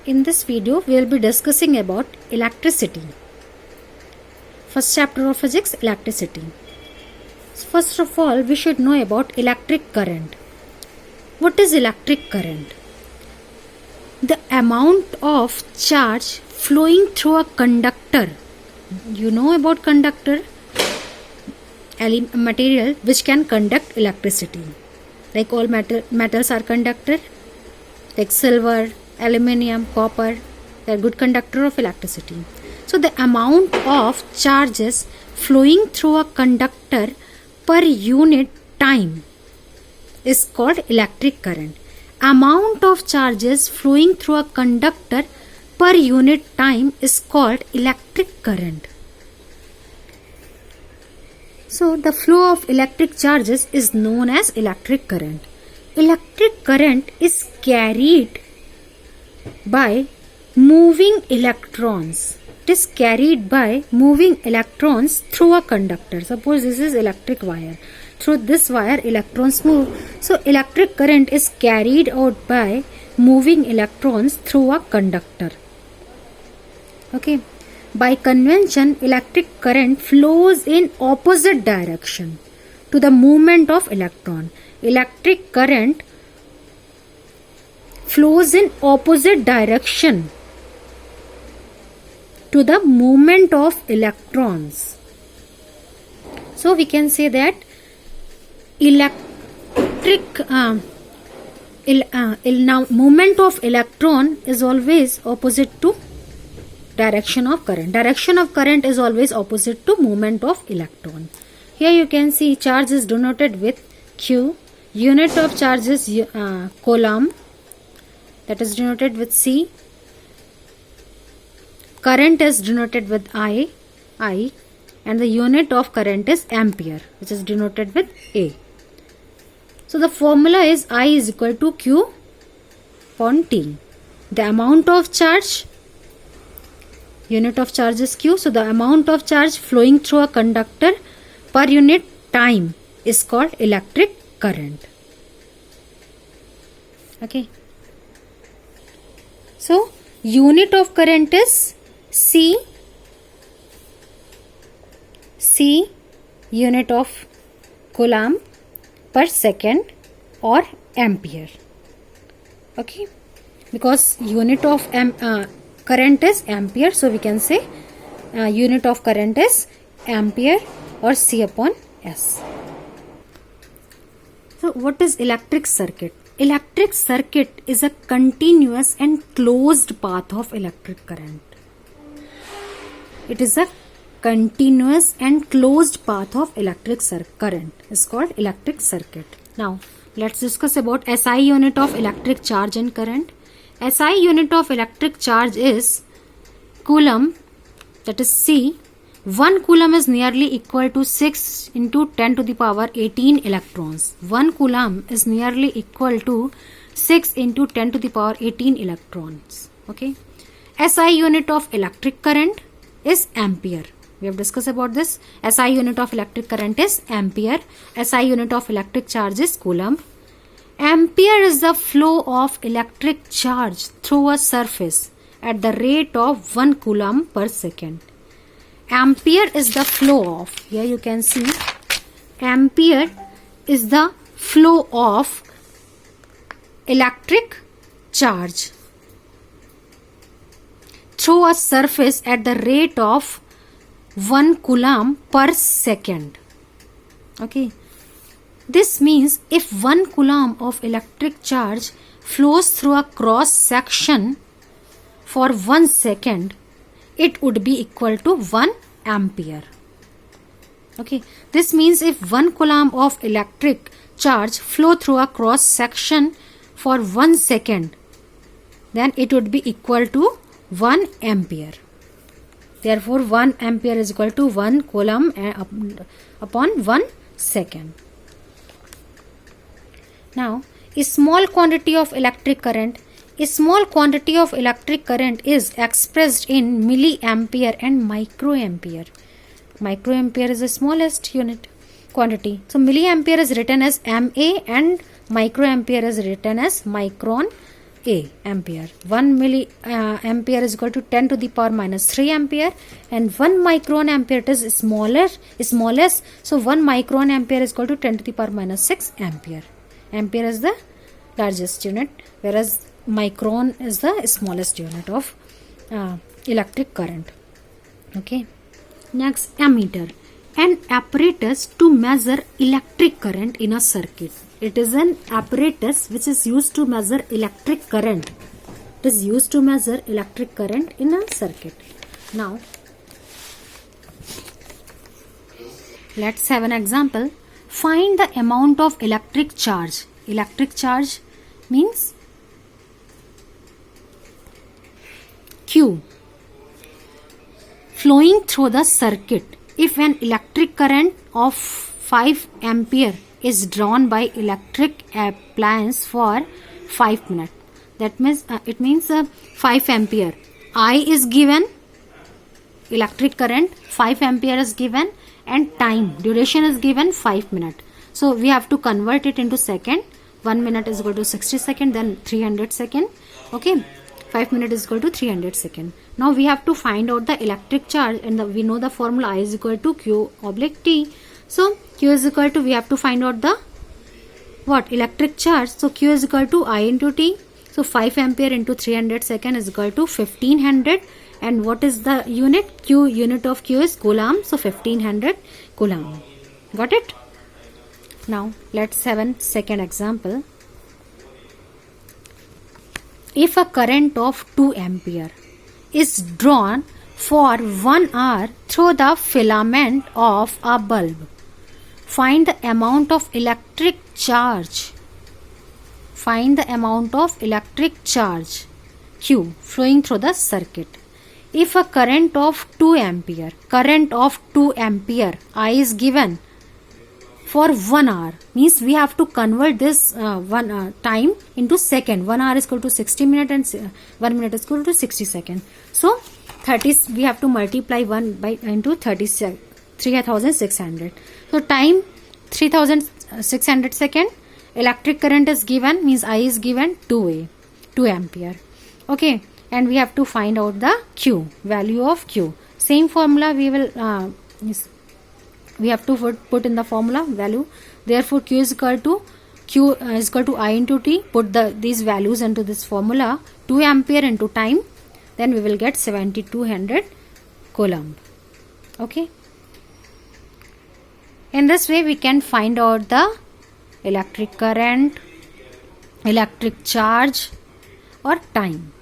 In this video, we will be discussing about electricity. First chapter of physics, electricity. First of all, we should know about electric current. What is electric current? The amount of charge flowing through a conductor. You know about conductor? Material which can conduct electricity. Like all metals are conductor. Like silver, aluminium, copper, they are good conductor of electricity. So the amount of charges flowing through a conductor per unit time is called electric current. Amount of charges flowing through a conductor per unit time is called electric current. So the flow of electric charges is known as electric current. Electric current is carried by moving electrons. It is carried by moving electrons through a conductor. Suppose this is electric wire. Through this wire electrons move. So electric current is carried out by moving electrons through a conductor. Okay. By convention, electric current flows in opposite direction to the movement of electron. Electric current flows in opposite direction to the movement of electrons. So we can say that movement of electron is always opposite to direction of current. Direction of current is always opposite to movement of electron. Here you can see charge is denoted with Q. Unit of charge is coulomb, that is denoted with C. Current is denoted with I, and the unit of current is ampere, which is denoted with A. So the formula is I is equal to Q upon T. The amount of charge, unit of charge is Q, so the amount of charge flowing through a conductor per unit time is called electric current. Okay. So unit of current is C unit of coulomb per second or ampere. Okay. Because unit of current is ampere, so we can say unit of current is ampere or C upon S. So what is electric circuit? Electric circuit is a continuous and closed path of electric current. It is a continuous and closed path of electric current. It's called electric circuit. Now let's discuss about SI unit of electric charge and current. SI unit of electric charge is coulomb, that is C. 1 coulomb is nearly equal to 6 into 10 to the power 18 electrons. 1 coulomb is nearly equal to 6 into 10 to the power 18 electrons. Okay. SI unit of electric current is ampere. We have discussed about this. SI unit of electric current is ampere. SI unit of electric charge is coulomb. Ampere is the flow of electric charge through a surface at the rate of 1 coulomb per second. Ampere is the flow of, here you can see, ampere is the flow of electric charge through a surface at the rate of 1 coulomb per second. Okay. This means if 1 coulomb of electric charge flows through a cross section for 1 second, it would be equal to 1 ampere. Okay. This means if 1 coulomb of electric charge flow through a cross section for 1 second, then it would be equal to 1 ampere. Therefore 1 ampere is equal to 1 coulomb upon 1 second. Now a small quantity of electric current. A small quantity of electric current is expressed in milliampere and microampere. Microampere is the smallest unit quantity. So milliampere is written as MA and microampere is written as micron A ampere. 1 milli ampere is equal to 10 to the power minus 3 ampere, and 1 micron ampere, it is smallest, so 1 micron ampere is equal to 10 to the power minus 6 ampere. Ampere is the largest unit, whereas micron is the smallest unit of electric current. Okay. Next, ammeter, an apparatus to measure electric current in a circuit. It is an apparatus which is used to measure electric current. It is used to measure electric current in a circuit. Now, let's have an example. Find the amount of electric charge. Electric charge means Q flowing through the circuit if an electric current of 5 ampere is drawn by electric appliance for 5 minutes. That means it means 5 ampere. I is given, electric current 5 ampere is given, and time duration is given 5 minutes. So we have to convert it into second. 1 minute is equal to 60 seconds, then 300 seconds. Okay, 5 minutes is equal to 300 seconds. Now we have to find out the electric charge, and we know the formula I is equal to Q oblique T. So Q is equal to, we have to find out the electric charge. So Q is equal to I into T. So 5 ampere into 300 seconds is equal to 1500. And what is the unit? Q, unit of Q is coulomb. So 1500 coulomb. Got it? Now let's have a second example. If a current of 2 ampere is drawn for 1 hour through the filament of a bulb, find the amount of electric charge. Find the amount of electric charge Q flowing through the circuit. If a current of 2 ampere, I is given for 1 hour, means we have to convert this time into second. 1 hour is equal to 60 minutes and 1 minute is equal to 60 seconds. So 30, we have to multiply 1 by into 3600. So time 3600 second. Electric current is given, means I is given 2 ampere. Okay, and we have to find out the Q, value of Q. Same formula we will we have to put in the formula value. Therefore Q is equal to I into T. Put these values into this formula. 2 ampere into time, then we will get 7200 coulomb. Okay, in this way we can find out the electric current, electric charge or time.